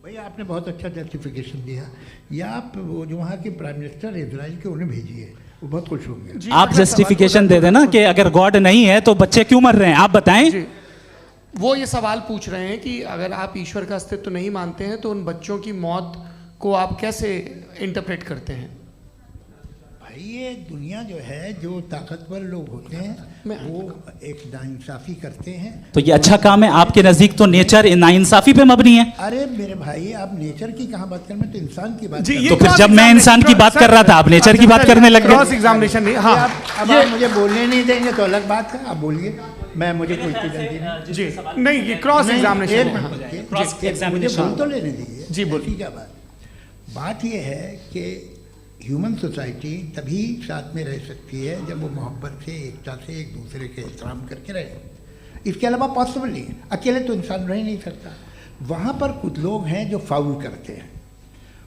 भैया आपने बहुत अच्छा जस्टिफिकेशन दिया, या आप वो जो वहाँ के प्राइम मिनिस्टर इजराइल के उन्हें भेजिए, वो बहुत खुश होंगे। आप जस्टिफिकेशन दे देना कि अगर गॉड नहीं है तो बच्चे क्यों मर रहे हैं, आप बताएं। वो ये सवाल पूछ रहे हैं कि अगर आप ईश्वर का अस्तित्व नहीं मानते हैं तो उन बच्चों की मौत को आप कैसे इंटरप्रेट करते हैं? भाई ये दुनिया जो है, जो ताकतवर लोग होते हैं वो एक नाइंसाफी करते हैं। तो ये अच्छा काम है आपके नजदीक, तो नेचर नाइंसाफी पे मबनी है। अरे मेरे भाई, आप नेचर की कहाँ बात कर रहे हैं, तो इंसान की बात। तो फिर जब मैं इंसान की बात कर रहा था आप नेचर की बात करने लग गए। क्रॉस एग्जामिनेशन नहीं। हाँ, अब आप मुझे बोलने नहीं देंगे तो अलग बात है, आप बोलिए, मैं मुझे कोई जल्दी नहीं। जी नहीं, ये क्रॉस एग्जामिनेशन मुझे बोल तो लेने दीजिए। जी बोलिए। ठीक है, बात ये है कि ह्यूमन सोसाइटी तभी साथ में रह सकती है जब वो मोहब्बत से, एकता से, एक दूसरे के एहतराम करके रहे। इसके अलावा पॉसिबल नहीं है, अकेले तो इंसान रह नहीं सकता। वहाँ पर कुछ लोग हैं जो फाउल करते हैं,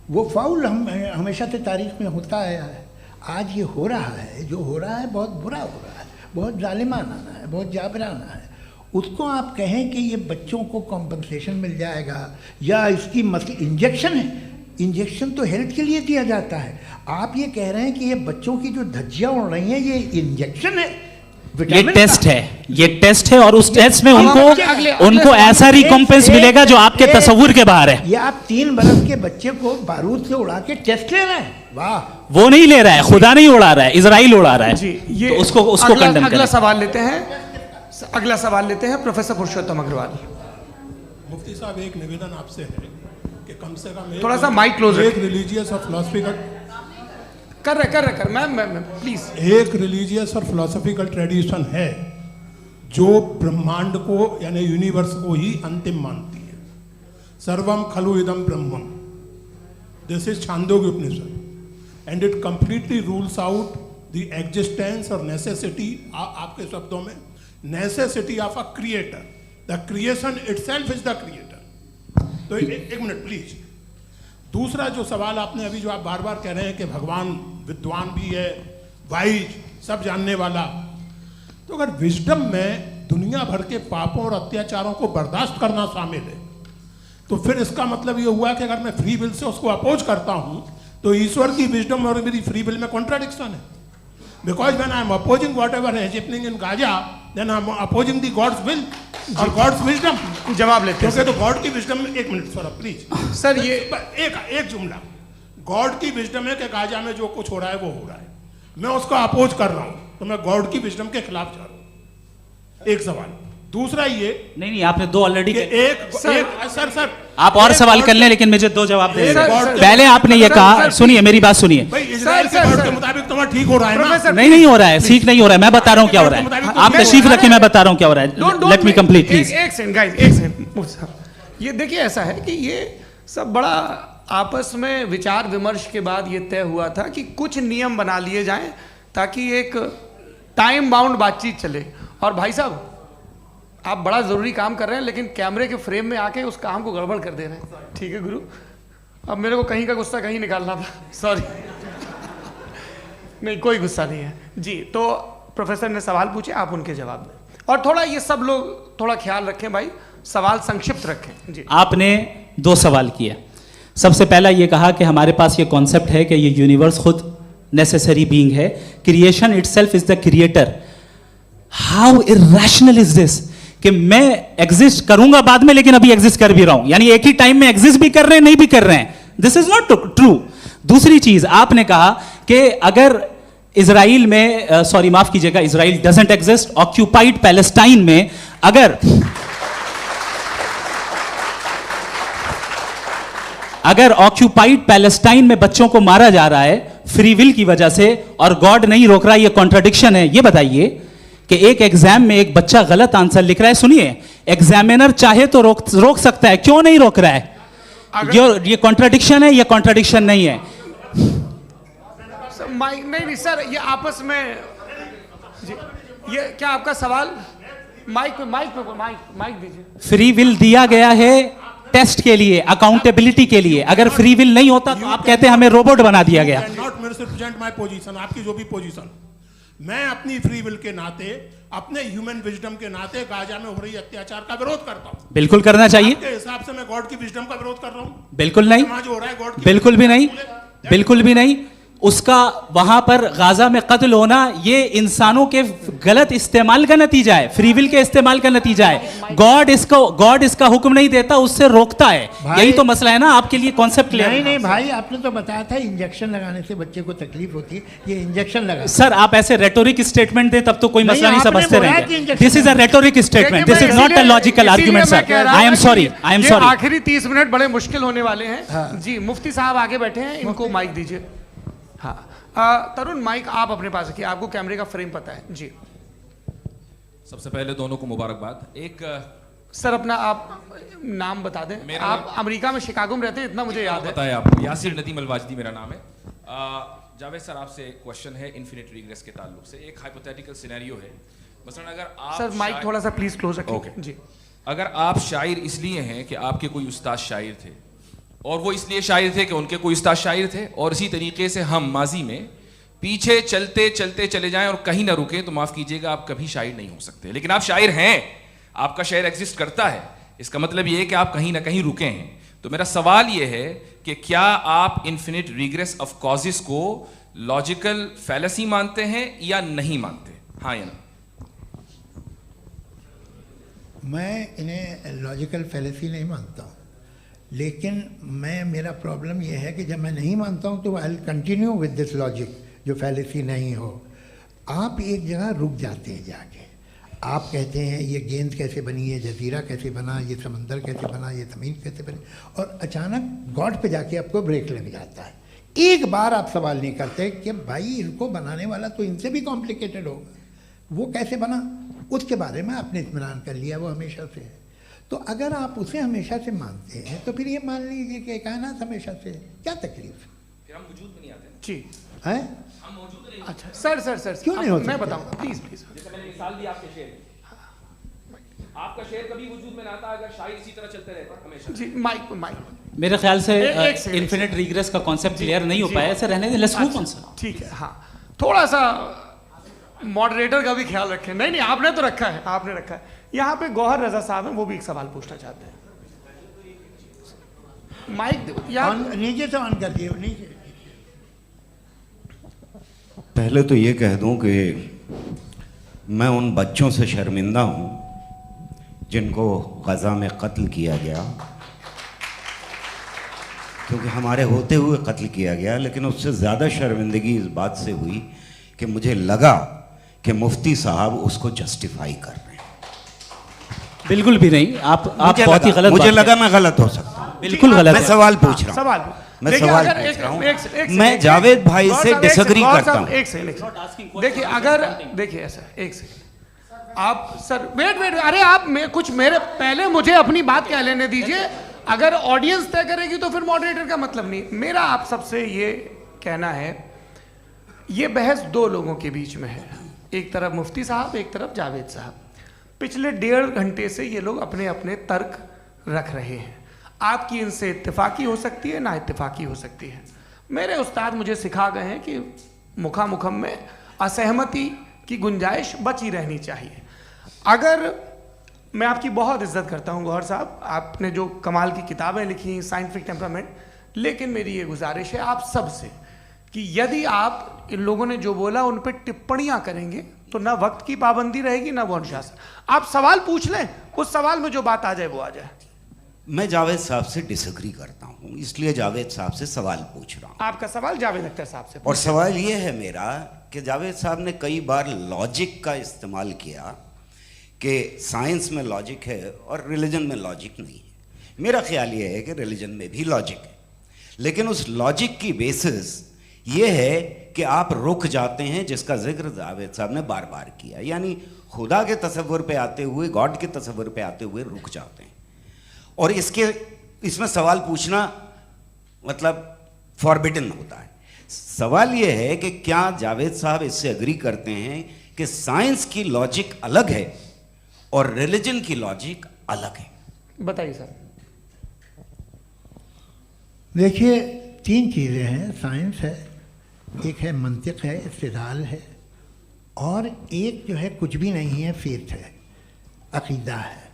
वो फाउल हमेशा से तारीख में होता आया है। आज ये हो रहा है, जो हो रहा है बहुत बुरा हो रहा है, बहुत जालिमाना है, बहुत जाबराना है। उसको आप कहें कि ये बच्चों को कॉम्पनसेशन मिल जाएगा या इसकी इंजेक्शन है, इंजेक्शन तो हेल्थ के लिए दिया जाता है। आप ये कह रहे हैं कि ये बच्चों की जो धज्जियां उड़ रही हैं ये इंजेक्शन है, ये टेस्ट है, ये टेस्ट है, और उस टेस्ट में उनको ऐसा रिकॉम्पेंस मिलेगा जो आपके तस्वुर के बाहर है। ये आप 3 बरस के बच्चे को बारूद से उड़ा के टेस्ट ले रहे हैं। वाह, वो नहीं ले रहा है, खुदा नहीं उड़ा रहा है, इजराइल उड़ा रहा है। जी, ये तो उसको कंडेम अगला सवाल लेते हैं। अगला सवाल लेते हैं प्रोफेसर पुरुषोत्तम अग्रवाल। मुफ्ती साहब, एक निवेदन आपसे है कि कम से कम थोड़ा सा माइक क्लोज एक रिलीजियस और फिलोसफिकल कर मैं प्लीज। एक रिलीजियस और फिलोसफिकल ट्रेडिशन है जो ब्रह्मांड को यानी यूनिवर्स को ही अंतिम मानती है। सर्वम खलु इदम ब्रह्मम, this is Chandogya Upanishad, and it completely rules out the existence और नेसेसिटी, आपके शब्दों में necessity of a creator. The creation itself is the creator. तो एक मिनट प्लीज। दूसरा जो सवाल आपने अभी, जो आप बार बार कह रहे हैं कि भगवान विद्वान भी है, वाइज, सब जानने वाला, तो अगर विजडम में दुनिया भर के पापों और अत्याचारों को बर्दाश्त करना शामिल है, तो फिर इसका मतलब ये हुआ कि अगर मैं फ्री विल से उसको अपोज करता हूं तो ईश्वर की विजडम और मेरी फ्री विल में कॉन्ट्राडिक्शन है। Because when I am opposing whatever is happening in Gaza, then I am opposing the God's will और गॉड्स विजडम। जवाब लेते हैं क्योंकि तो गॉड की विजडम में, एक मिनट सर प्लीज सर, ये एक जुमला, गॉड की विजडम है कि गाजा में जो कुछ हो रहा है वो हो रहा है, मैं उसको अपोज कर रहा हूं, तो मैं गॉड की विजडम के खिलाफ जा रहा हूं। एक सवाल। दूसरा ये नहीं, आपने 2 ऑलरेडी। सर आप और सवाल कर लें, लेकिन मुझे 2 जवाब दे। पहले आपने ये कहा, सुनिए मेरी बात सुनिए। इजराइल के गॉड के मुताबिक तुम्हारा ठीक हो रहा है ना? नहीं हो रहा है, ठीक नहीं हो रहा है। मैं बता रहा हूँ क्या हो रहा है, आप तशरीफ रखिए, मैं बता रहा हूँ क्या हो रहा है। Let me complete please. एक सेकंड गाइस, एक सेकंड। ये देखिए, ऐसा है कि ये सब बड़ा आपस में विचार विमर्श के बाद ये तय हुआ था कि कुछ नियम बना लिए जाएं ताकि एक टाइम बाउंड बातचीत चले। और भाई साहब, आप बड़ा ज़रूरी काम कर रहे हैं लेकिन कैमरे के फ्रेम में आके उस काम को गड़बड़ कर दे रहे हैं। ठीक है गुरु, अब मेरे को कहीं का गुस्सा कहीं निकालना था, सॉरी। नहीं, कोई गुस्सा नहीं है जी। तो प्रोफेसर ने सवाल पूछे, आप उनके जवाब दें, और थोड़ा ये सब लोग थोड़ा ख्याल रखें भाई, सवाल संक्षिप्त रखें जी। आपने 2 सवाल किए। सबसे पहला ये कहा कि हमारे पास ये कॉन्सेप्ट है कि ये यूनिवर्स खुद नेसेसरी बीइंग है, creation itself is the creator. How irrational is this कि मैं एग्जिस्ट करूंगा बाद में, लेकिन अभी एग्जिस्ट कर भी रहा हूं, यानी एक ही टाइम में एग्जिस्ट भी कर रहे हैं, नहीं भी कर रहे हैं। This is not true. दूसरी चीज आपने कहा कि अगर इजराइल में, सॉरी माफ कीजिएगा, Israel doesn't exist, occupied Palestine में अगर ऑक्यूपाइड पैलेस्टाइन में बच्चों को मारा जा रहा है फ्री विल की वजह से और गॉड नहीं रोक रहा, ये कॉन्ट्रडिक्शन है। ये बताइए कि एक एग्जाम में एक बच्चा गलत आंसर लिख रहा है, सुनिए, एग्जामिनर चाहे तो रोक सकता है, क्यों नहीं रोक रहा है? ये कॉन्ट्रडिक्शन है, ये कॉन्ट्रडिक्शन नहीं है। माइक नहीं सर, ये आपस में जी, ये क्या आपका सवाल? माइक दीजिए। फ्री विल दिया गया है टेस्ट के लिए, अकाउंटेबिलिटी के लिए। अगर फ्री विल नहीं होता तो आप कहते हैं हमें रोबोट बना दिया गया। नॉट मिसरिप्रेजेंट माय पोजीशन, आपकी जो भी पोजीशन, मैं अपनी फ्री विल के नाते अपने ह्यूमन विजडम के नाते गाजा में हो रही अत्याचार का विरोध करता हूँ। बिल्कुल करना चाहिए। आपके हिसाब से मैं गॉड की विजडम का विरोध कर रहा हूँ? बिल्कुल नहीं, समाज हो रहा है गॉड की बिल्कुल भी नहीं, बिल्कुल भी नहीं। उसका वहां पर गाजा में कत्ल होना ये इंसानों के गलत इस्तेमाल का नतीजा है, फ्री विल के इस्तेमाल का नतीजा है। गॉड इसका हुक्म नहीं देता, उससे रोकता है। यही तो मसला है ना, आपके लिए कॉन्सेप्ट क्लियर नहीं नहीं भाई, आपने तो बताया था इंजेक्शन लगाने से बच्चे को तकलीफ होती है, ये इंजेक्शन लगा। सर आप ऐसे रेटोरिक स्टेटमेंट दें तब तो कोई मसला नहीं आपने समझते बोला कि रहेंगे। injection this is a rhetoric statement, this is not a logical argument sir. I am sorry, I am sorry. आखिरी 30 मिनट बड़े मुश्किल होने वाले हैं। जी मुफ्ती साहब आगे बैठे हैं, इनको माइक दीजिए। हाँ तरुण, माइक आप अपने पास रखिए, आपको कैमरे का फ्रेम पता है। जी सबसे पहले दोनों को मुबारकबाद। एक सर अपना आप नाम बता दें। आप अमेरिका में शिकागो में रहते हैं, इतना मुझे याद है। बताया आपको, यासिर नदीम अलवाजदी मेरा नाम है। जावेद सर आपसे एक क्वेश्चन है इन्फिनिट रिग्रेस के ताल्लुक से। एक हाइपोथेटिकल सिनेरियो है, मसलन अगर आप सर माइक थोड़ा सा प्लीज क्लोज रखिए। ओके जी अगर आप शायर इसलिए हैं कि आपके कोई उस्ताद शायर थे, और वो इसलिए शायर थे कि उनके कोई उस्ताद शायर थे, और इसी तरीके से हम माजी में पीछे चलते चलते चले जाएं और कहीं ना रुकें, तो माफ कीजिएगा आप कभी शायर नहीं हो सकते। लेकिन आप शायर हैं, आपका शायर एग्जिस्ट करता है, इसका मतलब ये है कि आप कहीं ना कहीं रुके हैं। तो मेरा सवाल ये है कि क्या आप इन्फिनिट रिग्रेस ऑफ कॉजेस को लॉजिकल फैलेसी मानते हैं या नहीं मानते? हाँ या ना? मैं इन्हें लॉजिकल फैलेसी नहीं मानता हूँ, लेकिन मेरा प्रॉब्लम यह है कि जब मैं नहीं मानता हूँ तो I will continue with this logic जो फैलेसी नहीं हो। आप एक जगह रुक जाते हैं जाके, आप कहते हैं ये गेंद कैसे बनी, ये जजीरा कैसे बना, ये समंदर कैसे बना, ये ज़मीन कैसे बनी, और अचानक गॉड पे जाके आपको ब्रेक लग जाता है। एक बार आप सवाल नहीं करते कि भाई इनको बनाने वाला तो इनसे भी कॉम्प्लिकेटेड होगा, वो कैसे बना, उसके बारे में आपने इत्मीनान कर लिया, वो हमेशा से है। तो अगर आप उसे हमेशा से मानते हैं तो फिर ये मान लीजिए कि कायनात हमेशा से है, क्या तकलीफ है? फिर हम वजूद में नहीं आते ना। जी हैं? हम मौजूद नहीं। अच्छा सर सर सर क्यों नहीं हो मैं सकते? बताऊंगा प्लीज प्लीज। जैसे मैंने मिसाल दी आपके शेर की। आपका शेर कभी वजूद में ना आता अगर शायर इसी तरह चलते रहते हमेशा। जी माइक माइक मेरे ख्याल से एक सेकंड। इन्फिनिट रिग्रेस का कॉन्सेप्ट क्लियर नहीं हो पाया, ऐसे रहने दें, लेट्स मूव ऑन सर। ठीक है। हाँ थोड़ा सा मॉडरेटर का भी ख्याल रखें। नहीं नहीं आपने तो रखा है, आपने रखा है। यहाँ पे गौहर रजा साहब हैं, वो भी एक सवाल पूछना चाहते हैं। माइक यार नीचे से ऑन कर दिए, नीचे। पहले तो ये कह दूं कि मैं उन बच्चों से शर्मिंदा हूं जिनको गज़ा में कत्ल किया गया, क्योंकि हमारे होते हुए कत्ल किया गया। लेकिन उससे ज़्यादा शर्मिंदगी इस बात से हुई कि मुझे लगा कि मुफ्ती साहब उसको जस्टिफाई कर रहे हैं। बिल्कुल भी नहीं, आप बहुत ही गलत। मुझे लगा मैं गलत हो सकता हूँ। बिल्कुल गलत मैं है। सवाल पूछ रहा हूँ, सवाल मैं देखिए, सवाल अगर पूछ रहा हूँ। एक मैं जावेद भाई से डिसएग्री करता हूँ। एक सेकंड देखिए, अगर देखिए ऐसा एक सेकंड आप सर वेट वेट, अरे आप कुछ मेरे पहले मुझे अपनी बात कह लेने दीजिए। अगर ऑडियंस तय करेगी तो फिर मॉडरेटर का मतलब नहीं। मेरा आप सबसे ये कहना है, ये बहस दो लोगों के बीच में है, एक तरफ मुफ्ती साहब, एक तरफ जावेद साहब। पिछले 1.5 घंटे से ये लोग अपने अपने तर्क रख रहे हैं। आपकी इनसे इत्तेफाकी हो सकती है, ना इत्तेफाकी हो सकती है। मेरे उस्ताद मुझे सिखा गए हैं कि मुखामुखम में असहमति की गुंजाइश बची रहनी चाहिए। अगर मैं आपकी बहुत इज्जत करता हूं गौहर साहब, आपने जो कमाल की किताबें लिखी, साइंटिफिक टेम्परामेंट, लेकिन मेरी ये गुजारिश है आप सबसे कि यदि आप इन लोगों ने जो बोला उन पर टिप्पणियां करेंगे तो ना वक्त की पाबंदी रहेगी, ना वो अनुशासन। आप सवाल पूछ लें, उस सवाल में जो बात आ जाए वो आ जाए। मैं जावेद साहब से डिसएग्री करता हूँ, इसलिए जावेद साहब से सवाल पूछ रहा हूँ। आपका सवाल जावेद अख्तर साहब से। और सवाल ये है मेरा कि जावेद साहब ने कई बार लॉजिक का इस्तेमाल किया कि साइंस में लॉजिक है और रिलीजन में लॉजिक नहीं है। मेरा ख्याल ये है कि रिलीजन में भी लॉजिक है, लेकिन उस लॉजिक की बेसिस ये है कि आप रुक जाते हैं, जिसका जिक्र जावेद साहब ने बार बार किया, यानी खुदा के तसव्वुर पे आते हुए, गॉड के तसव्वुर पे आते हुए रुक जाते हैं। और इसमें सवाल पूछना मतलब फॉरबिडन होता है। सवाल ये है कि क्या जावेद साहब इससे एग्री करते हैं कि साइंस की लॉजिक अलग है और रिलीजन की लॉजिक अलग है? बताइए सर। देखिए 3 चीज़ें हैं, साइंस है, एक है मंतिक है, इस्तिदलाल है, और एक जो है कुछ भी नहीं है, फेथ है, अकीदा है।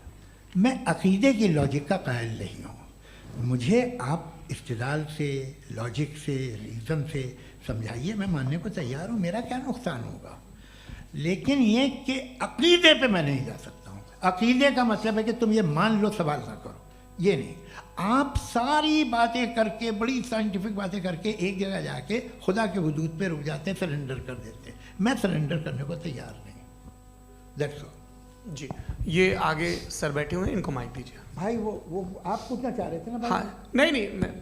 मैं अकीदे की लॉजिक का कायल नहीं हूँ। मुझे आप इस्तिदलाल से, लॉजिक से, रीज़न से समझाइए, मैं मानने को तैयार हूँ, मेरा क्या नुकसान होगा। लेकिन ये कि अकीदे पे मैं नहीं जा सकता हूँ। अकीदे का मतलब है कि तुम ये मान लो, सवाल ना करो, ये नहीं। आप सारी बातें करके, बड़ी साइंटिफिक बातें करके एक जगह जाके खुदा के वजूद पे रुक जाते हैं, सरेंडर कर देते हैं। मैं सरेंडर करने को तैयार नहीं। That's all. जी, ये आगे सर बैठे हुए हैं, इनको माइक दीजिए। भाई वो आप पूछना चाह रहे थे ना भाई? हाँ, नहीं मैं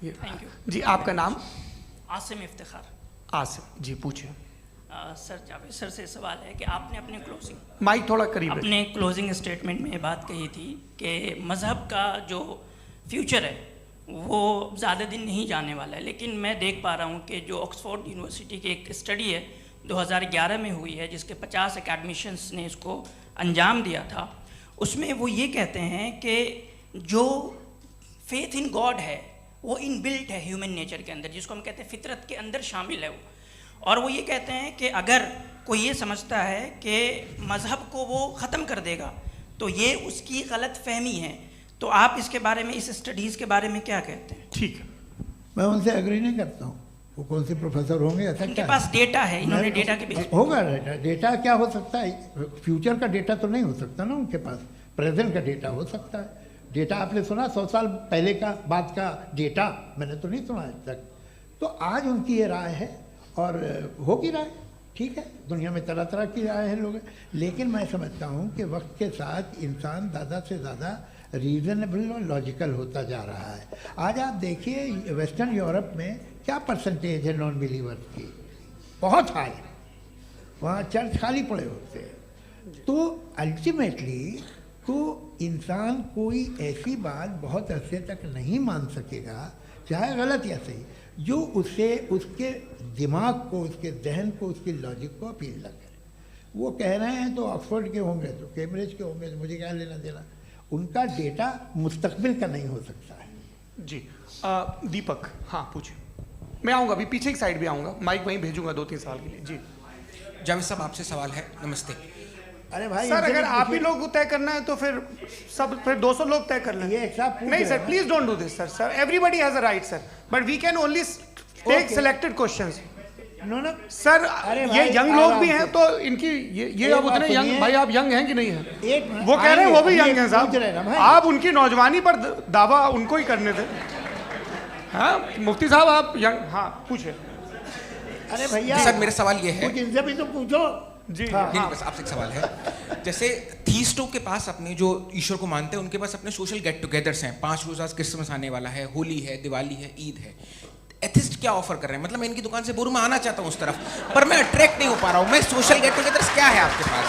ये थैंक यू जी। आपका नाम? आसिम इफ्तिखार। आसिफ जी, पूछिए। सर, जावेद सर से सवाल है कि आपने अपने क्लोजिंग माइक थोड़ा करीब रखिए। अपने क्लोजिंग स्टेटमेंट में बात कही थी कि मज़हब का जो फ्यूचर है वो ज़्यादा दिन नहीं जाने वाला है, लेकिन मैं देख पा रहा हूँ कि जो ऑक्सफोर्ड यूनिवर्सिटी की एक स्टडी है 2011 में हुई है, जिसके 50 एकेडमिशियंस ने इसको अंजाम दिया था, उसमें वो ये कहते हैं कि जो फेथ इन गॉड है वो इनबिल्ट है ह्यूमन नेचर के अंदर, जिसको हम कहते हैं फितरत के अंदर शामिल है वो। और वो ये कहते हैं कि अगर कोई ये समझता है कि मज़हब को वो ख़त्म कर देगा तो ये उसकी गलत फहमी है। तो आप इसके बारे में, इस स्टडीज़ के बारे में क्या कहते हैं? ठीक है। मैं उनसे एग्री नहीं करता हूँ। वो कौन से प्रोफेसर होंगे, ऐसा उनके क्या पास डेटा है, इन्होंने डेटा के बेस होगा। डेटा क्या हो सकता है? फ्यूचर का डेटा तो नहीं हो सकता ना उनके पास, प्रेजेंट का डेटा हो सकता है। डेटा आपने सुना 100 साल पहले का बाद का डेटा? मैंने तो नहीं सुना आज तक। तो आज उनकी ये राय है और होगी राय, ठीक है। दुनिया में तरह तरह की राय है लोग, लेकिन मैं समझता हूँ कि वक्त के साथ इंसान ज़्यादा से ज़्यादा रीज़नेबल और लॉजिकल होता जा रहा है। आज आप देखिए वेस्टर्न यूरोप में क्या परसेंटेज है नॉन बिलीवर्स की, बहुत हाई। वहाँ चर्च खाली पड़े होते हैं। तो अल्टीमेटली तो इंसान कोई ऐसी बात बहुत अरसे तक नहीं मान सकेगा, चाहे गलत या सही, जो उसे, उसके दिमाग को, उसके जहन को, उसकी लॉजिक को अपील न करे। वो कह रहे हैं तो ऑक्सफोर्ड के होंगे, तो कैम्ब्रिज के होंगे, तो मुझे क्या लेना देना। उनका डेटा मुस्तकबिल का नहीं हो सकता है। जी दीपक, हाँ पूछिए। मैं आऊँगा अभी, पीछे की साइड भी आऊँगा, माइक वहीं भेजूंगा 2-3 साल के लिए। जी जावेद साहब, आपसे सवाल है। नमस्ते अरे भाई सर, अगर आप ही लोग तय करना है तो फिर 200 लोग तय कर लें। ये एक साथ नहीं sir, please don't do this sir. Everybody has a right sir, but we can only take selected questions. No sir, ये यंग लोग भी हैं तो इनकी ये अब उतने सुनिए। यंग, भाई आप यंग हैं कि नहीं हैं? एक मिनट, वो कह रहे हैं वो भी आइए, यंग हैं पूछ रहे हैं ना साहब। भाई। आप उनकी नौजवानी पर दावा उनको ही करने थे। हाँ मुफ्ती साहब, आप यंग, हाँ पूछे। अरे भैया सर, मेरा सवाल ये है। कुछ इनसे भी तो पूछो जी नहीं, बस आपसे एक सवाल है। जैसे थीस्टों के पास अपने जो ईश्वर को मानते हैं, उनके पास अपने सोशल गेट टुगेदर्स हैं। 5 रोज़ आज क्रिसमस आने वाला है, होली है, दिवाली है, ईद है। एथिस्ट क्या ऑफर कर रहे हैं? मतलब मैं इनकी दुकान से बोलूं, मैं आना चाहता हूं उस तरफ, पर मैं अट्रैक्ट नहीं हो पा रहा हूं। मैं सोशल गेट टुगेदर्स क्या है आपके पास?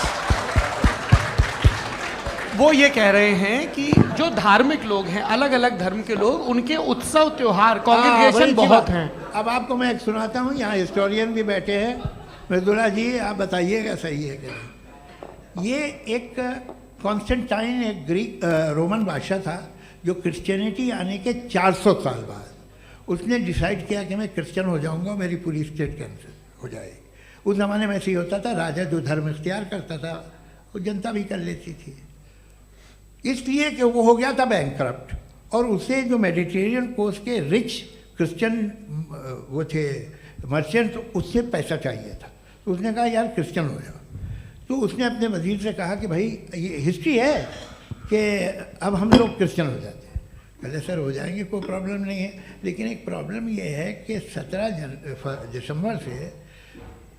वो ये कह रहे हैं कि जो धार्मिक लोग हैं, अलग अलग धर्म के लोग, उनके उत्सव त्योहार, कॉन्ग्रेगेशन बहुत हैं। अब आपको मैं एक सुनाता हूँ, यहाँ हिस्टोरियन भी बैठे हैं। मृदुला जी, आप बताइएगा सही है क्या? ये एक कॉन्स्टेंटाइन, एक ग्रीक रोमन बादशाह था, जो क्रिश्चियनिटी आने के 400 साल बाद उसने डिसाइड किया कि मैं क्रिश्चियन हो जाऊंगा, मेरी पूरी स्टेट कैंसिल हो जाएगी। उस ज़माने में ऐसे ही होता था, राजा जो धर्म इख्तियार करता था वो जनता भी कर लेती थी। इसलिए कि वो हो गया था बैंकरप्ट, और उसे जो मेडिटेरियन कोस्ट के रिच क्रिश्चियन वो थे मर्चेंट, उससे पैसा चाहिए था। तो उसने कहा यार क्रिश्चियन हो जाओ। तो उसने अपने वजीर से कहा कि भाई ये हिस्ट्री है कि अब हम लोग क्रिश्चियन हो जाते हैं। पहले सर हो जाएंगे, कोई प्रॉब्लम नहीं है, लेकिन एक प्रॉब्लम ये है कि 17 दिसंबर से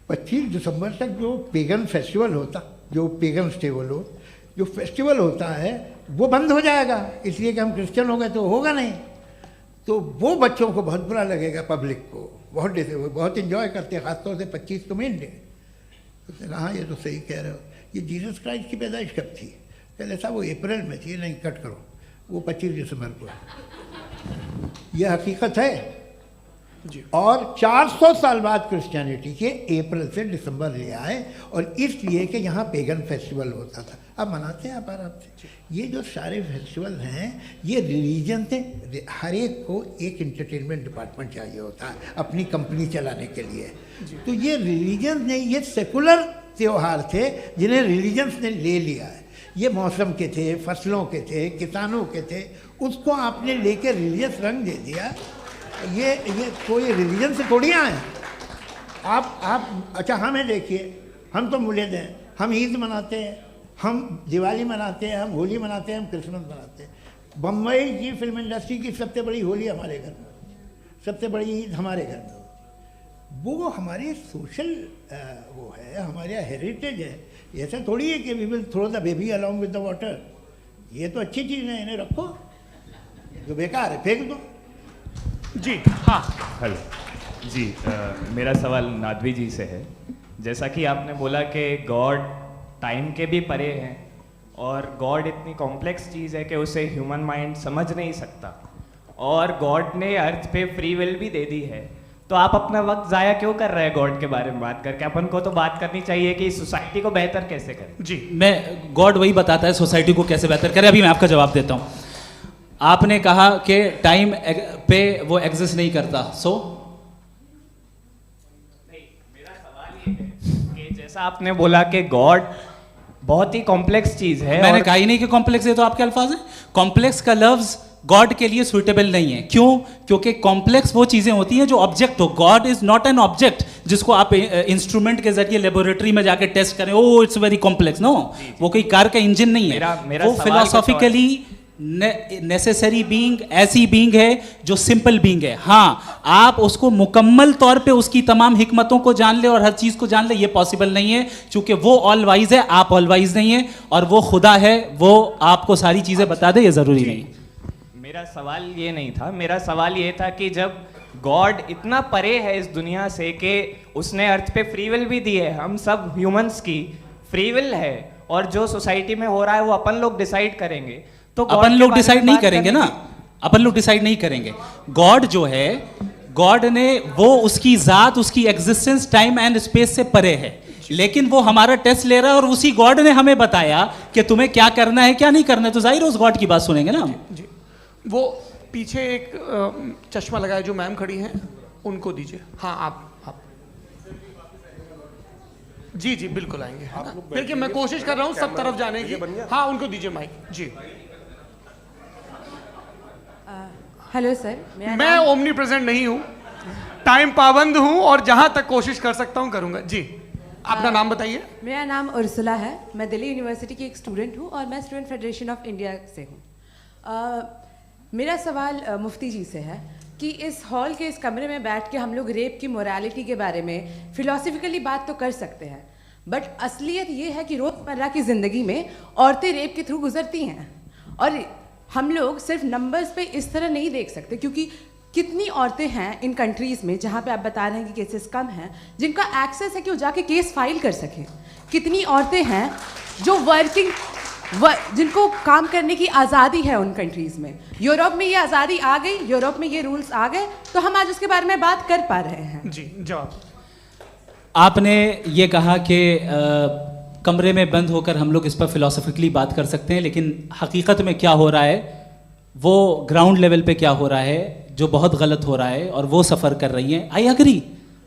25 दिसंबर तक जो पेगन फेस्टिवल होता, जो पेगन्स थे वो लोग, जो फेस्टिवल होता है वो बंद हो जाएगा, इसलिए कि हम क्रिश्चियन हो गए तो होगा नहीं। तो वो बच्चों को बहुत बुरा लगेगा, पब्लिक को बहुत इन्जॉय करते हैं, ख़ासतौर से 25 को मेन डे। उसने कहा हाँ ये तो सही कह रहे हो। ये जीसस क्राइस्ट की पैदाइश कब थी? पहले साहब वो अप्रैल में थी। नहीं, कट करो, वो 25 दिसंबर को है। यह हकीकत है जी। और 400 साल बाद क्रिश्चियनिटी के अप्रैल से दिसंबर ले आए, और इसलिए कि यहाँ पेगन फेस्टिवल होता था। अब मनाते हैं आप आराम से। ये जो सारे फेस्टिवल हैं ये रिलीजन से, हर एक को एक इंटरटेनमेंट डिपार्टमेंट चाहिए होता है अपनी कंपनी चलाने के लिए। तो ये रिलीजन ने, ये सेकुलर त्योहार थे जिन्हें रिलीजन्स ने ले लिया है। ये मौसम के थे, फसलों के थे, किसानों के थे, उसको आपने लेके रिलीजियस रंग दे दिया। ये कोई रिलीजन से थोड़ी आए आप। अच्छा हमें देखिए, हम तो मुल्द हैं, हम ईद मनाते हैं, हम दिवाली मनाते हैं, हम होली मनाते हैं, हम क्रिसमस मनाते हैं। बम्बई की फिल्म इंडस्ट्री की सबसे बड़ी होली हमारे घर में, सबसे बड़ी ईद हमारे घर में। वो हमारी सोशल वो है, हमारा हेरिटेज है। ऐसा थोड़ी है कि we will throw the baby along with the water. ये तो अच्छी चीज़ है, इन्हें रखो, जो बेकार है फेंक दो। जी हाँ। हेलो जी, मेरा सवाल नादवी जी से है। जैसा कि आपने बोला कि गॉड टाइम के भी परे हैं और गॉड इतनी कॉम्प्लेक्स चीज़ है कि उसे ह्यूमन माइंड समझ नहीं सकता, और गॉड ने अर्थ पे फ्री विल भी दे दी है, तो आप अपना वक्त ज़ाया क्यों कर रहे हैं गॉड के बारे में बात करके? अपन को तो बात करनी चाहिए कि सोसाइटी को बेहतर कैसे करें। जी, मैं गॉड वही बताता है सोसाइटी को कैसे बेहतर करे। अभी मैं आपका जवाब देता हूँ। आपने कहा कि टाइम पे वो एग्जिस्ट नहीं करता, सो मेरा सवाल ये है कि जैसा आपने बोला कि गॉड बहुत ही कॉम्प्लेक्स चीज़ है, मैंने कहा ही नहीं कि कॉम्प्लेक्स है, तो आपके अल्फाज हैं। कॉम्प्लेक्स का लफ्ज गॉड के लिए सुइटेबल नहीं है। क्यों? क्योंकि कॉम्प्लेक्स वो चीजें होती हैं जो ऑब्जेक्ट हो। God is not an object जिसको आप इंस्ट्रूमेंट के जरिए लेबोरेटरी में जाके टेस्ट करें, oh it's very complex. No, वो कोई कार का इंजन नहीं है। मेरा वो फिलोसॉफिकली नेसेसरी बीइंग ऐसी बीइंग है जो सिंपल बीइंग है। हाँ, आप उसको मुकम्मल तौर पे उसकी तमाम हिकमतों को जान ले और हर चीज को जान ले, ये पॉसिबल नहीं है, क्योंकि वो ऑल वाइज है, आप ऑल वाइज नहीं है, और वो खुदा है, वो आपको सारी चीजें बता दे, ये जरूरी नहीं। मेरा सवाल ये नहीं था, मेरा सवाल ये था कि जब गॉड इतना परे है इस दुनिया से कि उसने अर्थ पे फ्री विल भी दी है, हम सब ह्यूमंस की फ्री विल है, और जो सोसाइटी में हो रहा है वो अपन लोग डिसाइड करेंगे, तो अपन लोग डिसाइड नहीं करेंगे ना, अपन लोग डिसाइड नहीं करेंगे। गॉड जो है, गॉड ने वो उसकी जात, उसकी एग्जिस्टेंस टाइम एंड स्पेस से परे है, लेकिन वो हमारा टेस्ट ले रहा है और उसी गॉड ने हमें बताया कि तुम्हें क्या करना है क्या नहीं करना है, तो जाहिर है उस गॉड की बात सुनेंगे ना हम। जी, वो पीछे एक चश्मा लगाए जो मैम खड़ी हैं, उनको दीजिए। हाँ, आप जी जी बिल्कुल आएंगे। देखिए मैं कोशिश कर रहा हूँ सब तरफ जाने की। हाँ, उनको दीजिए माइक। जी, हेलो सर, मैं ओमनी प्रेजेंट नहीं हूँ, टाइम पाबंद हूँ, और जहाँ तक कोशिश कर सकता हूँ करूँगा। जी, अपना नाम बताइए। मेरा नाम उर्सुला है, मैं दिल्ली यूनिवर्सिटी की एक स्टूडेंट हूँ और मैं स्टूडेंट फेडरेशन ऑफ इंडिया से हूँ। मेरा सवाल मुफ्ती जी से है कि इस हॉल के इस कमरे में बैठ के हम लोग रेप की मोरालिटी के बारे में फिलोसफिकली बात तो कर सकते हैं, बट असलियत ये है कि रोज़मर्रा की ज़िंदगी में औरतें रेप के थ्रू गुजरती हैं, और हम लोग सिर्फ नंबर्स पे इस तरह नहीं देख सकते, क्योंकि कितनी औरतें हैं इन कंट्रीज़ में जहाँ पे आप बता रहे हैं कि केसेस कम हैं, जिनका एक्सेस है कि वो जाके केस फाइल कर सकें। कितनी औरतें हैं जो जिनको काम करने की आज़ादी है उन कंट्रीज़ में। यूरोप में ये आज़ादी आ गई, यूरोप में ये रूल्स आ गए, तो हम आज उसके बारे में बात कर पा रहे हैं। जी, जवाब। आपने ये कहा कि कमरे में बंद होकर हम लोग इस पर फिलोसफिकली बात कर सकते हैं, लेकिन हकीकत में क्या हो रहा है, वो ग्राउंड लेवल पे क्या हो रहा है, जो बहुत गलत हो रहा है, और वो सफ़र कर रही हैं। आई एग्री,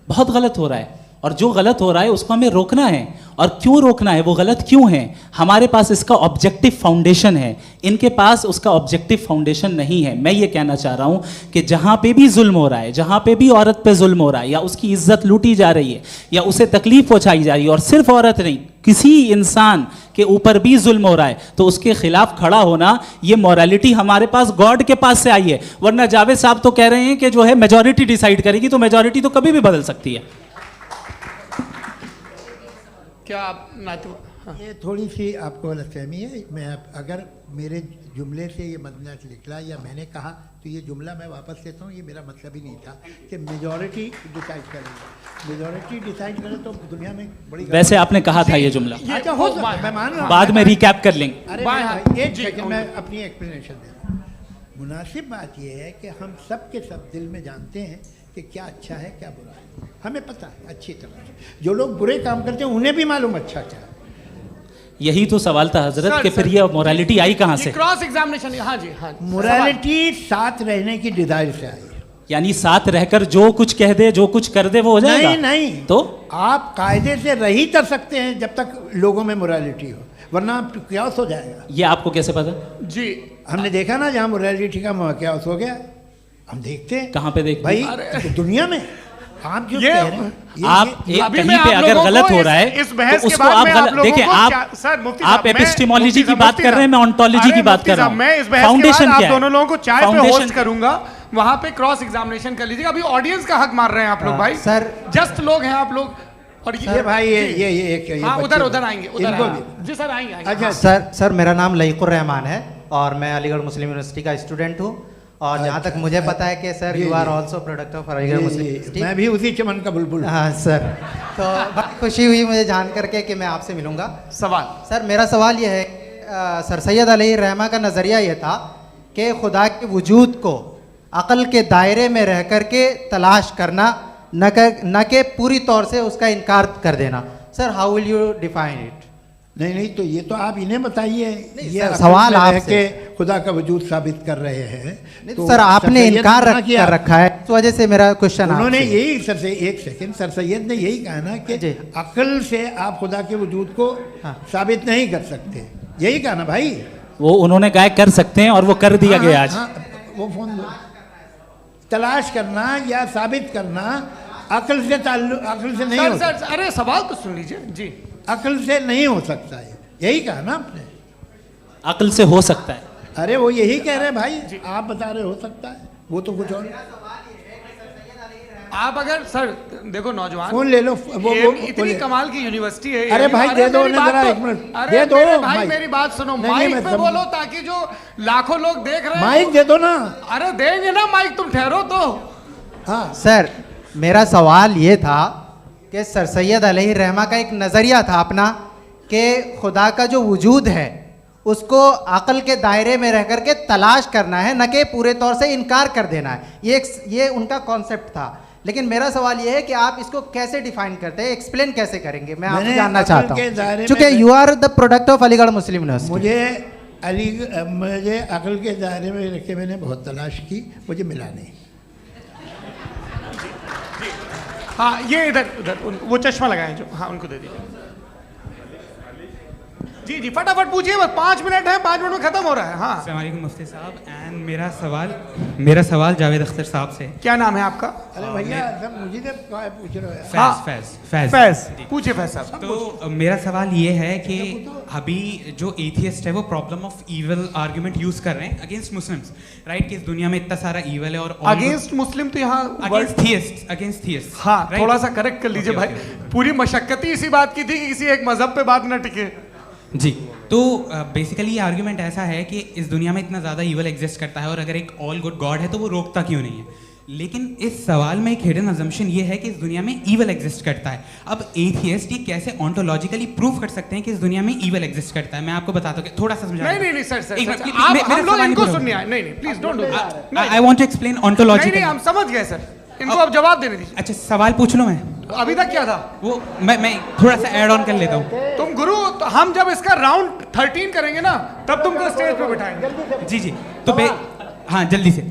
बहुत गलत हो रहा है, और जो गलत हो रहा है उसको हमें रोकना है। और क्यों रोकना है, वो गलत क्यों है? हमारे पास इसका ऑब्जेक्टिव फाउंडेशन है, इनके पास उसका ऑब्जेक्टिव फाउंडेशन नहीं है। मैं ये कहना चाह रहा हूँ कि जहाँ पे भी जुल्म हो रहा है, जहाँ पे भी औरत पे जुल्म हो रहा है, या उसकी इज्जत लूटी जा रही है, या उसे तकलीफ पहुँचाई जा रही है, और सिर्फ औरत नहीं, किसी इंसान के ऊपर भी जुल्म हो रहा है, तो उसके खिलाफ खड़ा होना, ये मॉरलिटी हमारे पास गॉड के पास से आई है। वरना जावेद साहब तो कह रहे हैं कि जो है मेजॉरिटी डिसाइड करेगी, तो मेजॉरिटी तो कभी भी बदल सकती है। क्या आप हाँ। ये थोड़ी सी आपको गलतफहमी है। मैं अगर मेरे जुमले से ये मतलब निकला या मैंने कहा, तो ये जुमला मैं वापस लेता हूँ, ये मेरा मतलब ही नहीं था कि मेजॉरिटी डिसाइड करेंगे। मेजॉरिटी डिसाइड करे तो दुनिया में बड़ी, वैसे आपने कहा था ये जुमला। अच्छा, हो मैं मान रहा हूँ, बाद में रिकैप कर लेंगे। अरे एक सेकंड, मैं अपनी एक्सप्लेनेशन दे रहा हूँ। मुनासिब बात यह है कि हम सब के सब दिल में जानते हैं कि क्या अच्छा है क्या बुरा है, हमें पता है अच्छी तरह से। जो लोग बुरे काम करते हैं उन्हें भी मालूम अच्छा क्या है। यही तो सवाल था हजरत कि फिर ये मोरालिटी आई कहाँ से? Cross examination. हाँ जी, हाँ, मोरालिटी साथ रहने की डिजायर से आई है। यानी साथ रहकर जो कुछ कह दे, जो कुछ कर दे, वो हो जाएगा? नहीं, तो आप कायदे से रह ही कर सकते हैं जब तक लोगों में मोरालिटी हो, वरना क्यास हो जाएगा। ये आपको कैसे पता? जी हमने देखा ना, जहाँ मोरालिटी का क्यास हो गया, हम देखते हैं। कहाँ पे देखते भाई हैं? तो दुनिया में आप जो ये- कह रहे हैं, आप ये- अभी कहीं मैं पे आप अगर लोगों गलत को हो रहा है इस बहस तो के उसको बाद आप में गलत लोगों देखिए। को आप सर मुफ्ती आप साहब, मैं- एपिस्टेमोलॉजी मुफ्ती की बात कर रहे हैं, मैं ऑन्टोलॉजी की बात मुफ्ती कर रहा साहब, हूँ। मैं इस बहस के फाउंडेशन बाद क्या आप है? दोनों लोगों को चाय पे फाउंडेशन होस्ट करूंगा, वहां पे क्रॉस एग्जामिनेशन कर लीजिएगा। अभी ऑडियंस का हक मार रहे हैं आप लोग भाई, सर जस्ट लोग हैं आप लोग। और ये भाई ये एक ये हाँ बच्चे उधर को- उधर आएंगे, उधर इनको आएंगे। भी। जी सर आएंगे आएंगे। अच्छा सर मेरा नाम लईकुर रहमान है और मैं अलीगढ़ मुस्लिम यूनिवर्सिटी का स्टूडेंट हूँ। और जहाँ तक मुझे पता है कि sir you are also product of Aligarh Muslim University. मैं भी उसी चमन का बुलबुल हूँ। हाँ सर, तो बड़ी खुशी हुई मुझे जान करके कि मैं आपसे मिलूंगा। सवाल सर मेरा सवाल ये है, सर सैयद अलैहि रहमा का नज़रिया ये था कि खुदा के वजूद को अक़ल के दायरे में रह कर के तलाश करना, न कि पूरी तौर से उसका इनकार कर देना। Sir how will you define it? नहीं तो ये तो आप इन्हें बताइए। ये सर, अक़ल सवाल में रह आपसे। के खुदा का वजूद साबित कर रहे हैं। तो सर आपने सैयद इनकार मना किया। कर रखा है, इस वजह से मेरा क्वेश्चन उन्होंने आपसे। यही सर से एक सेकंड, सर सैयद ने यही कहा ना कि जी। अकल से आप खुदा के वजूद को साबित नहीं कर सकते, यही कहा ना भाई। वो उन्होंने कहा कर सकते हैं और वो कर दिया गया आज। वो फोन दो। तलाश करना या साबित करना अकल से अकल से नहीं हो सर सकता। सर अरे सवाल तो सुन लीजिए जी। अकल से नहीं हो सकता है, यही कहा ना आपने। अकल से हो सकता है। अरे वो यही कह रहे हैं भाई, आप बता रहे हो सकता है, वो तो कुछ और। आप अगर सर देखो नौजवान फोन ले लो, वो इतनी ले। कमाल की यूनिवर्सिटी है। अरे भाई दे दो मेरी उन्हें बात जरा तो- एक मिनट, अरे दे दो मेरे भाई माइक। मेरी बात सुनो, नहीं, माइक मैं पे समझ- बोलो ताकि जो लाखों लोग देख रहे हैं माइक दे दो ना। अरे देंगे ना माइक, तुम ठहरो तो। हाँ सर मेरा सवाल ये था कि सर सैयद अलैहि रहमा का एक नज़रिया था अपना कि खुदा का जो वजूद है उसको अक़ल के दायरे में रह कर के तलाश करना है, न कि पूरे तौर से इनकार कर देना है। ये उनका कॉन्सेप्ट था। लेकिन मेरा सवाल ये है कि आप इसको कैसे डिफाइन करते हैं, एक्सप्लेन कैसे करेंगे? मैं आपसे मैंने जानना अक़ल चाहता के दायरे हूँ, में चूँकि you are the product of Aligarh Muslim University. मुझे अकल के दायरे में रख के मैंने बहुत तलाश की, मुझे मिला नहीं। हाँ ये इधर उधर वो चश्मा लगाए जो, हाँ उनको दे दीजिए। जी जी फटाफट पूछिए, बस 5 मिनट है, 5 मिनट में खत्म हो रहा है। हाँ अस्सलाम वालेकुम मुफ्ती साहब। एंड मेरा सवाल जावेद अख्तर साहब से। क्या नाम है आपका? अरे भैया सब मुझे तो पूछ रहे हो। हाँ, फैज पूछिए फैज साहब। तो मेरा सवाल ये है कि अभी जो एथियस्ट है वो problem of evil argument use कर रहे हैं अगेंस्ट मुस्लिम्स, राइट? कि इस दुनिया में इतना सारा ईवल है और अगेंस्ट मुस्लिम तो यहाँ अगेंस्ट थियस्ट। हाँ थोड़ा सा करेक्ट कर लीजिए भाई, पूरी मशक्कत ही इसी बात की थी कि किसी एक मजहब पे बात न टिके। जी तो बेसिकली ये आर्ग्यूमेंट ऐसा है कि इस दुनिया में इतना ज़्यादा ईवल एग्जिस्ट करता है और अगर एक ऑल गुड गॉड है तो वो रोकता क्यों नहीं है? लेकिन इस सवाल में एक हिडन अजम्पशन ये है कि इस दुनिया में ईवल एग्जिस्ट करता है। अब एथियस्ट ये कैसे ऑन्टोलॉजिकली प्रूव कर सकते हैं कि इस दुनिया में ईवल एग्जिस्ट करता है? मैं आपको बताता हूँ, थोड़ा सा समझा। नहीं सर आप हम लोग इनको सुनने आए। नहीं please don't do that. I want to explain ontologically. नहीं हम समझ गए सर, इनको अब जवाब देने दीजिए। अच्छा सवाल पूछ लो। मैं अभी तक क्या था वो मैं थोड़ा सा ऐड ऑन कर लेता हूँ। तुम गुरु, तो हम जब इसका राउंड 13 करेंगे ना तब तुमको स्टेज पे बिठाएंगे। जी तो हाँ जल्दी से।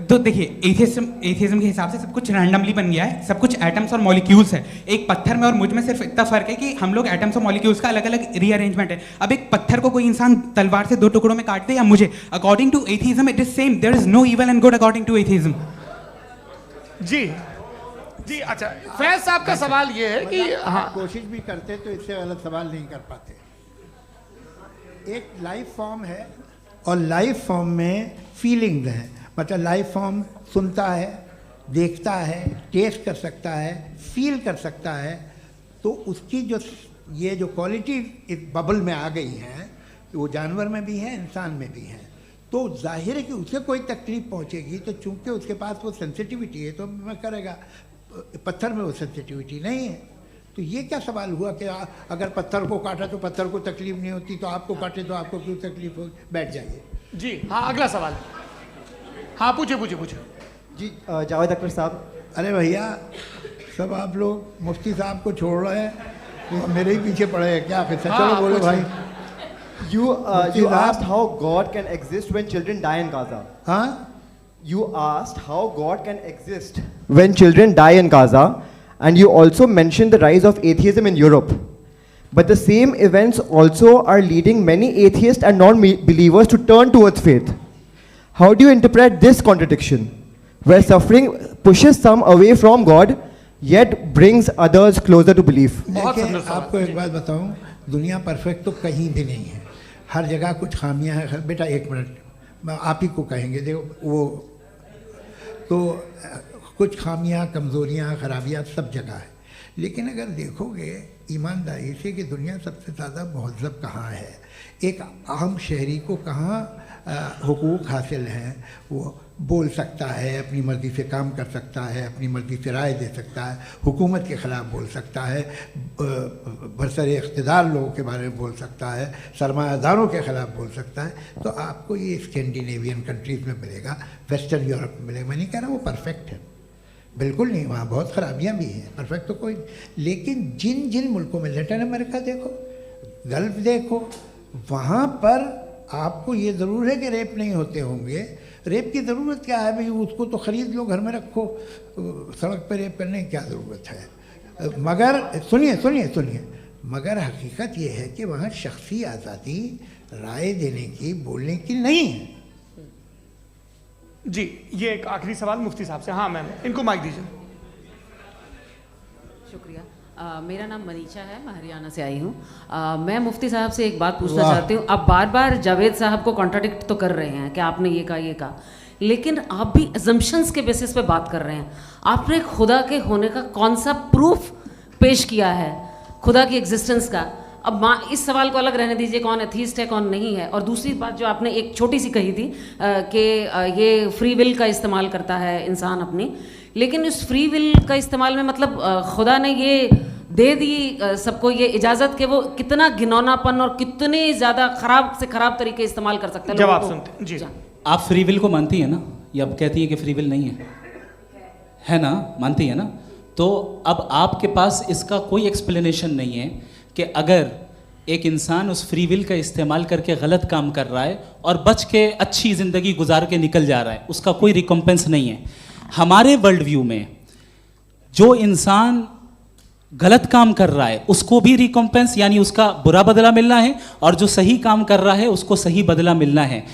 तो देखिए एथियज्म के हिसाब से सब कुछ रैंडमली बन गया है, सब कुछ एटम्स और मॉलिक्यूल्स है। एक पत्थर में और मुझ में सिर्फ इतना फर्क है कि हम लोग एटम्स और मॉलिक्यूल्स का अलग अलग रीअरेंजमेंट है। अब एक पत्थर को कोई इंसान तलवार से 2 टुकड़ों में काट दे या मुझे, according to atheism it is same. There is no evil and good according to atheism. जी अच्छा फैज साहब का सवाल ये है कि हाँ कोशिश भी करते तो इससे गलत सवाल नहीं कर पाते। एक लाइफ फॉर्म है और लाइफ फॉर्म में फीलिंग्स हैं, मतलब लाइफ फॉर्म सुनता है, देखता है, टेस्ट कर सकता है, फील कर सकता है। तो उसकी जो ये जो क्वालिटी इस बबल में आ गई हैं वो जानवर में भी है, इंसान में भी है। तो जाहिर है कि उसे कोई तकलीफ पहुंचेगी, तो चूंकि उसके पास वो सेंसिटिविटी है तो मैं करेगा। पत्थर में वो सेंसिटिविटी नहीं है। तो ये क्या सवाल हुआ कि अगर पत्थर को काटा तो पत्थर को तकलीफ नहीं होती, तो आपको काटे तो आपको क्यों तकलीफ हो? बैठ जाइए। जी हाँ अगला सवाल। हाँ पूछे जी जावेद अख्तर साहब। अरे भैया सब आप लोग मुफ्ती साहब को छोड़ रहे हैं, मेरे ही पीछे पड़े हैं क्या? फिर चलो बोलो भाई। You asked how God can exist when children die in Gaza. हाँ? You asked how God can exist when children die in Gaza, and you also mentioned the rise of atheism in Europe. But the same events also are leading many atheists and non-believers to turn towards faith. How do you interpret this contradiction, where suffering pushes some away from God, yet brings others closer to belief? देखिए, आपको एक बात बताऊं, दुनिया perfect तो कहीं भी नहीं है, हर जगह कुछ खामियां हैं। बेटा एक मिनट, मैं आप ही को कहेंगे, देखो वो तो कुछ खामियां, कमज़ोरियां, खराबियां सब जगह है। लेकिन अगर देखोगे ईमानदारी से कि दुनिया सबसे ज़्यादा महज़ब कहाँ है, एक आम शहरी को कहाँ हुकूक हासिल हैं, वो बोल सकता है, अपनी मर्ज़ी से काम कर सकता है, अपनी मर्ज़ी से राय दे सकता है, हुकूमत के ख़िलाफ़ बोल सकता है, बरसरे इक़्तिदार लोगों के बारे में बोल सकता है, सरमायादारों के ख़िलाफ़ बोल सकता है। तो आपको ये स्कैंडिनेवियन कंट्रीज़ में मिलेगा, वेस्टर्न यूरोप में मिलेगा। मैं नहीं कह रहा वो परफेक्ट है, बिल्कुल नहीं, वहाँ बहुत ख़राबियाँ भी हैं, परफेक्ट तो कोई। लेकिन जिन जिन मुल्कों में, लैटिन अमेरिका देखो, गल्फ़ देखो, वहाँ पर आपको ये ज़रूर है कि रेप नहीं होते होंगे। रेप की ज़रूरत क्या है भाई, उसको तो ख़रीद लो, घर में रखो, सड़क पर रेप करने की क्या ज़रूरत है। मगर सुनिए सुनिए सुनिए, मगर हकीकत ये है कि वहाँ शख्सी आज़ादी राय देने की, बोलने की नहीं है। जी, ये एक आखिरी सवाल मुफ्ती साहब से। हाँ मैम, इनको माइक दीजिए। शुक्रिया। मेरा नाम मनीषा है, मैं हरियाणा से आई हूँ। मैं मुफ्ती साहब से एक बात पूछना चाहती हूँ। आप बार बार जावेद साहब को कॉन्ट्राडिक्ट तो कर रहे हैं कि आपने ये कहा, लेकिन आप भी अजम्पशंस के बेसिस पे बात कर रहे हैं। आपने खुदा के होने का कौन सा प्रूफ पेश किया है, खुदा की एग्जिस्टेंस का? अब इस सवाल को अलग रहने दीजिए, कौन एथीस्ट है कौन नहीं है। और दूसरी बात जो आपने एक छोटी सी कही थी कि ये फ्री विल का इस्तेमाल करता है इंसान अपनी, लेकिन इस फ्री विल का इस्तेमाल में मतलब खुदा ने ये दे दी सबको ये इजाज़त कि वो कितना घिनौनापन और कितने ज़्यादा ख़राब से ख़राब तरीके इस्तेमाल कर सकते हैं। जवाब सुनते जी। आप फ्री विल को मानती हैं ना, या अब कहती हैं कि फ्री विल नहीं है ना, मानती है ना? तो अब आपके पास इसका कोई एक्सप्लेनेशन नहीं है कि अगर एक इंसान उस फ्री विल का इस्तेमाल करके गलत काम कर रहा है और बच के अच्छी ज़िंदगी गुजार के निकल जा रहा है, उसका कोई रिकम्पेंस नहीं है। हमारे वर्ल्ड व्यू में जो इंसान गलत काम कर रहा है उसको भी रिकम्पेंस यानी उसका बुरा बदला मिलना है, और जो सही काम कर रहा है उसको सही बदला मिलना है।